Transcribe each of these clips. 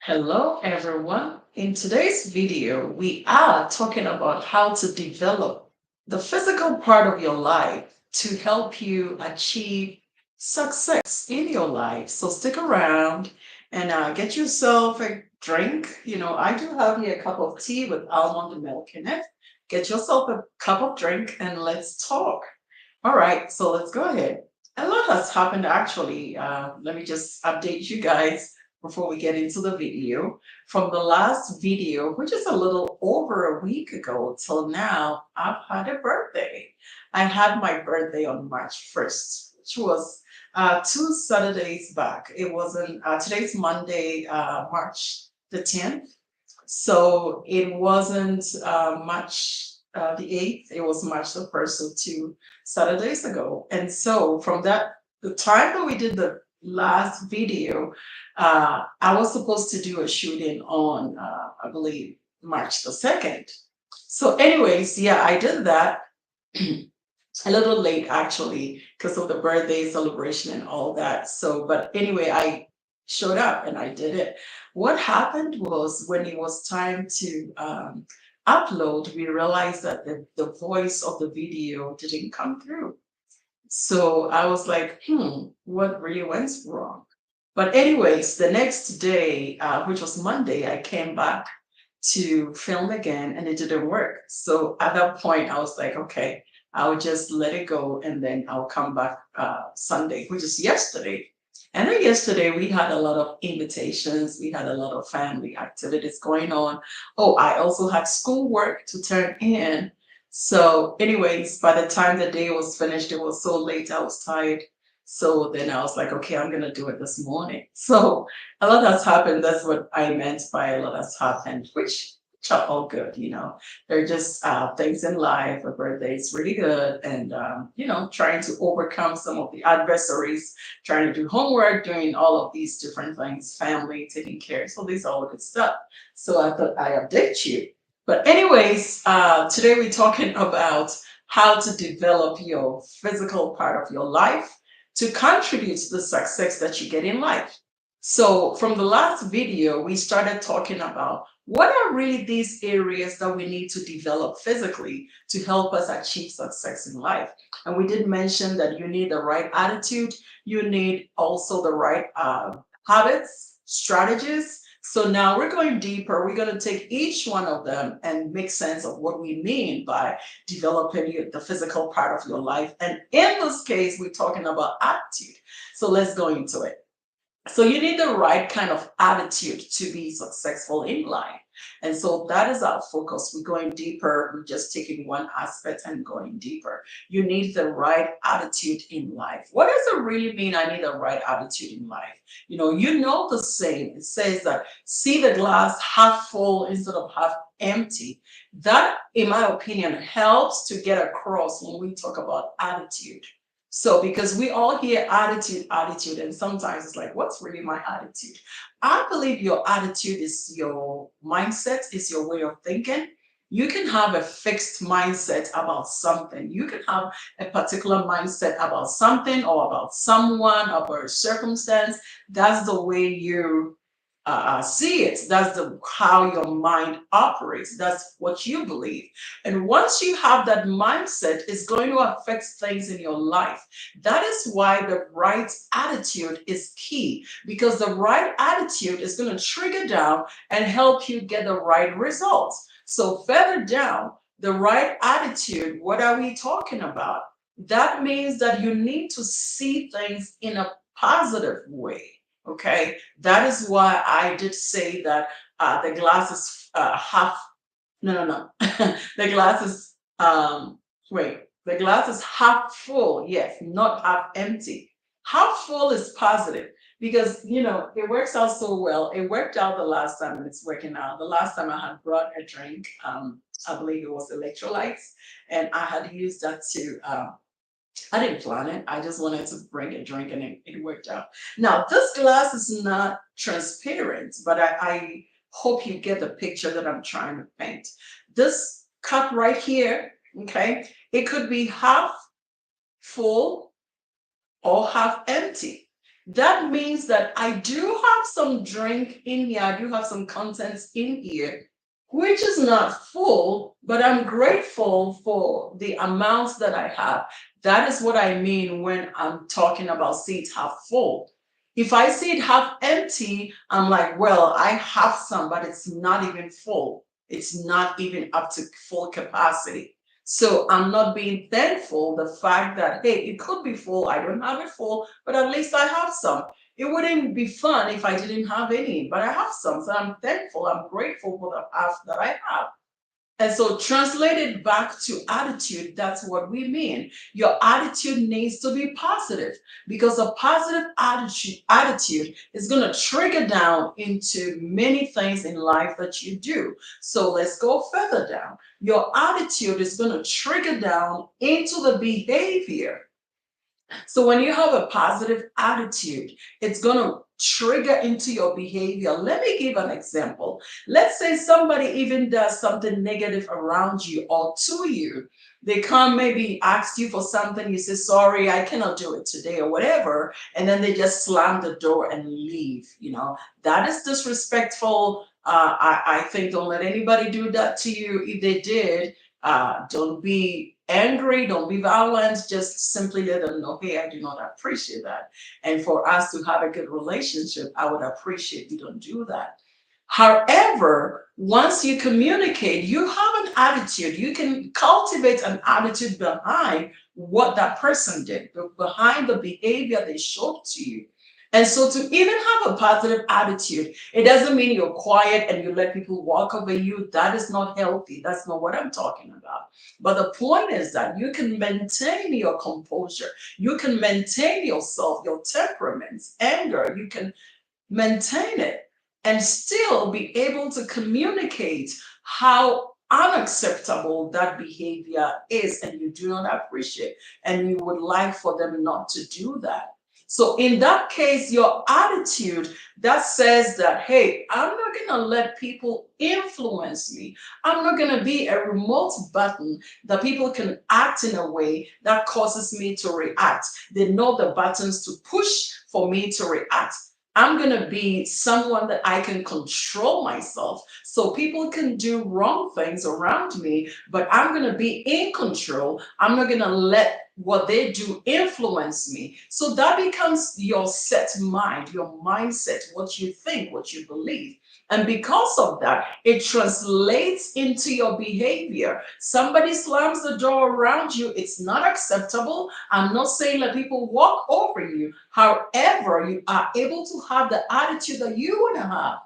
Hello, everyone. In today's video, we are talking about how to develop the physical part of your life to help you achieve success in your life. So stick around and get yourself a drink. I do have here a cup of tea with almond milk in it. Get yourself a cup of drink and let's talk. All right, so let's go ahead. A lot has happened actually. Let me just update you guys before we get into the video. From the last video, which is a little over a week ago till now, I've had a birthday. I had my birthday on March 1st, which was two Saturdays back. It wasn't, today's Monday, March the 10th. So it wasn't March the 8th, it was March the 1st, so two Saturdays ago. And so from the time that we did the last video, I was supposed to do a shooting on, I believe, March the 2nd. So, anyways, yeah, I did that a little late actually because of the birthday celebration and all that. So, but anyway, I showed up and I did it. What happened was when it was time to upload, we realized that the voice of the video didn't come through. So I was like, what really went wrong? But, anyways, the next day, which was Monday, I came back to film again and it didn't work. So at that point, I was like, okay, I'll just let it go and then I'll come back Sunday, which is yesterday. And then yesterday, we had a lot of invitations, we had a lot of family activities going on. Oh, I also had schoolwork to turn in. So, anyways, by the time the day was finished, it was so late, I was tired. So then I was like, okay, I'm going to do it this morning. So a lot has happened. That's what I meant by a lot has happened, which are all good. They're just things in life. A birthday is really good. And, trying to overcome some of the adversaries, trying to do homework, doing all of these different things, family, taking care. So these are all good stuff. So I thought I update you. But anyways, today we're talking about how to develop your physical part of your life to contribute to the success that you get in life. So from the last video, we started talking about what are really these areas that we need to develop physically to help us achieve success in life. And we did mention that you need the right attitude, you need also the right habits, strategies. So now we're going deeper. We're going to take each one of them and make sense of what we mean by developing the physical part of your life. And in this case, we're talking about attitude. So let's go into it. So you need the right kind of attitude to be successful in life. And so that is our focus. We're going deeper. We're just taking one aspect and going deeper. You need the right attitude in life. What does it really mean? I need the right attitude in life. You know the saying. It says that see the glass half full instead of half empty. That, in my opinion, helps to get across when we talk about attitude. So, because we all hear attitude, attitude, and sometimes it's like, what's really my attitude? I believe your attitude is your mindset, is your way of thinking. You can have a fixed mindset about something. You can have a particular mindset about something or about someone or about a circumstance. That's the way you see it. That's how your mind operates. That's what you believe. And once you have that mindset, it's going to affect things in your life. That is why the right attitude is key, because the right attitude is going to trigger down and help you get the right results. So further down, the right attitude, what are we talking about? That means that you need to see things in a positive way. Okay, that is why I did say that the glass is half. No, no, no. The glass is wait. The glass is half full. Yes, not half empty. Half full is positive because it works out so well. It worked out the last time, and it's working out. The last time I had brought a drink, I believe it was electrolytes, and I had used that to I didn't plan it. I just wanted to bring a drink and it worked out. Now, this glass is not transparent, but I hope you get the picture that I'm trying to paint. This cup right here, okay, it could be half full or half empty. that means that I do have some drink in here, I do have some contents in here, which is not full, but I'm grateful for the amounts that I have. That is what I mean when I'm talking about see it half full. If I see it half empty, I'm like, well, I have some, but it's not even full. It's not even up to full capacity. So I'm not being thankful the fact that, hey, it could be full. I don't have it full, but at least I have some. It wouldn't be fun if I didn't have any, but I have some. So I'm thankful. I'm grateful for the half that I have. And so, translated back to attitude, that's what we mean. Your attitude needs to be positive because a positive attitude is going to trigger down into many things in life that you do. So, let's go further down. Your attitude is going to trigger down into the behavior. So when you have a positive attitude, it's going to trigger into your behavior. Let me give an example. Let's say somebody even does something negative around you or to you. They come maybe ask you for something, you say, sorry, I cannot do it today or whatever. And then they just slam the door and leave. That is disrespectful. I think don't let anybody do that to you. If they did, don't be angry, don't be violent, just simply let them know, hey, I do not appreciate that. And for us to have a good relationship, I would appreciate you don't do that. However, once you communicate, you have an attitude. You can cultivate an attitude behind what that person did, behind the behavior they showed to you. And so to even have a positive attitude, it doesn't mean you're quiet and you let people walk over you. That is not healthy. That's not what I'm talking about. But the point is that you can maintain your composure. You can maintain yourself, your temperaments, anger. You can maintain it and still be able to communicate how unacceptable that behavior is and you do not appreciate and you would like for them not to do that. So in that case, your attitude that says that, hey, I'm not going to let people influence me. I'm not going to be a remote button that people can act in a way that causes me to react. They know the buttons to push for me to react. I'm going to be someone that I can control myself. So people can do wrong things around me, but I'm going to be in control. I'm not going to let what they do influence me. So that becomes your set mind, your mindset, what you think, what you believe. And because of that, it translates into your behavior. Somebody slams the door around you, it's not acceptable. I'm not saying let people walk over you. However, you are able to have the attitude that you want to have.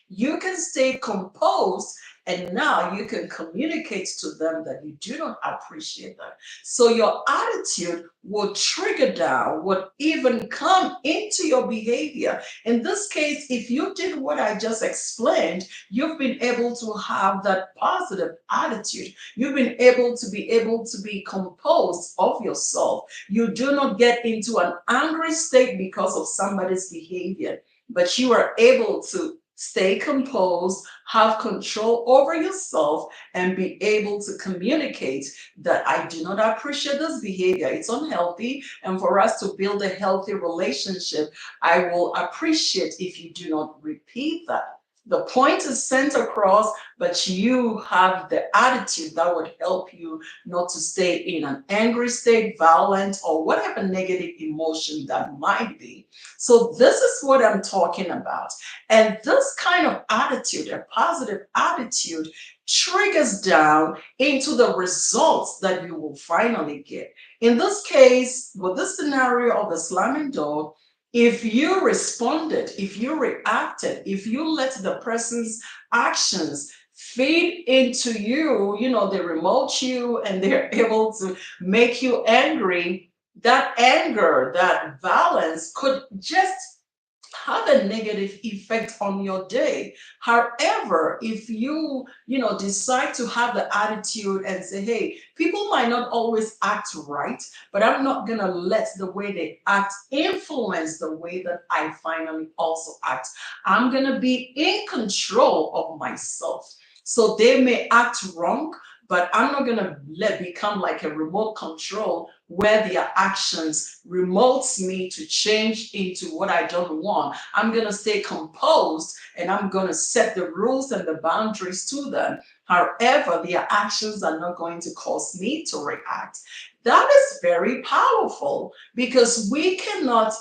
You can stay composed and now you can communicate to them that you do not appreciate that. So your attitude will trigger down, would even come into your behavior. In this case, if you did what I just explained, you've been able to have that positive attitude. You've been able to be composed of yourself. You do not get into an angry state because of somebody's behavior, but you are able to stay composed, have control over yourself, and be able to communicate that I do not appreciate this behavior. It's unhealthy. And for us to build a healthy relationship, I will appreciate if you do not repeat that. The point is sent across, but you have the attitude that would help you not to stay in an angry state, violent, or whatever negative emotion that might be. So, this is what I'm talking about. And this kind of attitude, a positive attitude, triggers down into the results that you will finally get. In this case, with this scenario of the slamming door, if you responded, if you reacted, if you let the person's actions feed into you, they remote you and they're able to make you angry, that anger, that violence could just have a negative effect on your day. However, if you decide to have the attitude and say, hey, people might not always act right, but I'm not going to let the way they act influence the way that I finally also act. I'm going to be in control of myself. So they may act wrong, but I'm not going to let become like a remote control where their actions remotes me to change into what I don't want. I'm going to stay composed and I'm going to set the rules and the boundaries to them. However, their actions are not going to cause me to react. That is very powerful because we cannot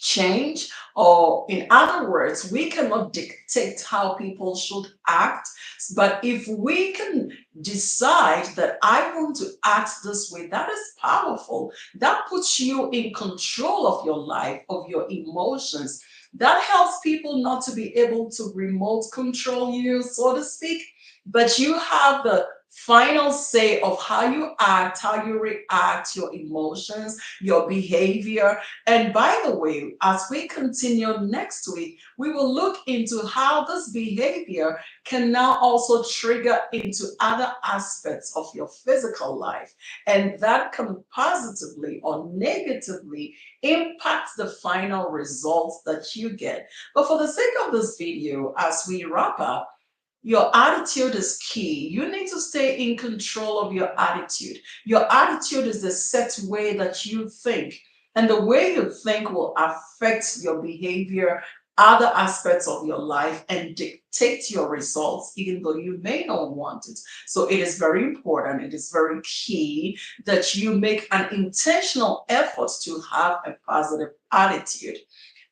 change, or in other words, we cannot dictate how people should act. But if we can decide that I want to act this way, that is powerful. That puts you in control of your life, of your emotions. That helps people not to be able to remote control you, so to speak, but you have the final say of how you act, how you react, your emotions, your behavior. And by the way, as we continue next week, we will look into how this behavior can now also trigger into other aspects of your physical life. And that can positively or negatively impact the final results that you get. But for the sake of this video, as we wrap up, your attitude is key. You need to stay in control of your attitude. Your attitude is the set way that you think, and the way you think will affect your behavior, other aspects of your life, and dictate your results, even though you may not want it. So it is very important, it is very key that you make an intentional effort to have a positive attitude.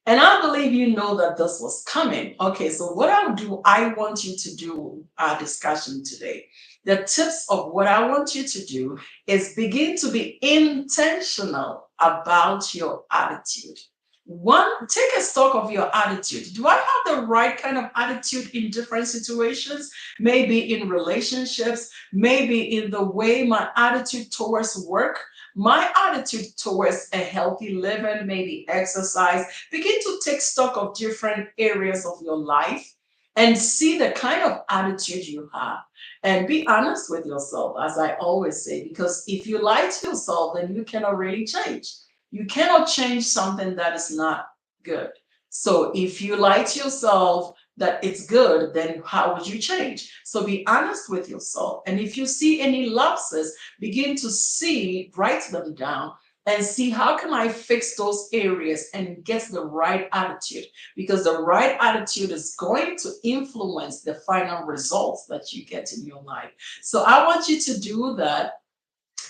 And I believe you know that this was coming. Okay, so what I want you to do our discussion today. The tips of what I want you to do is begin to be intentional about your attitude. One, take a stock of your attitude. Do I have the right kind of attitude in different situations? Maybe in relationships, maybe in the way my attitude towards work, my attitude towards a healthy living, maybe exercise. Begin to take stock of different areas of your life and see the kind of attitude you have. And be honest with yourself, as I always say, because if you lie to yourself, then you cannot really change. You cannot change something that is not good. So if you lie to yourself that it's good, then how would you change? So be honest with yourself. And if you see any lapses, begin to see, write them down and see how can I fix those areas and get the right attitude, because the right attitude is going to influence the final results that you get in your life. So I want you to do that,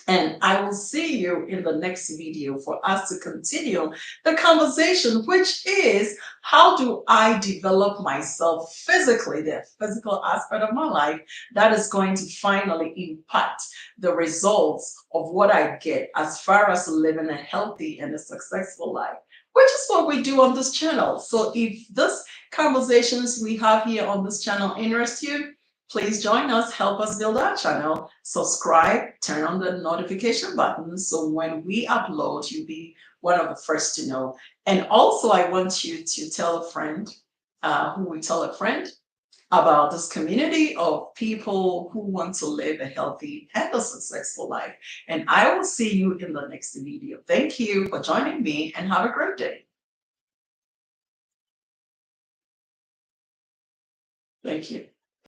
and I will see you in the next video for us to continue the conversation, which is how do I develop myself physically, the physical aspect of my life that is going to finally impact the results of what I get as far as living a healthy and a successful life, which is what we do on this channel. So if this conversations we have here on this channel interest you, please join us, help us build our channel, subscribe, turn on the notification button so when we upload, you'll be one of the first to know. And also, I want you to tell a friend who will tell a friend about this community of people who want to live a healthy and a successful life. And I will see you in the next video. Thank you for joining me and have a great day. Thank you.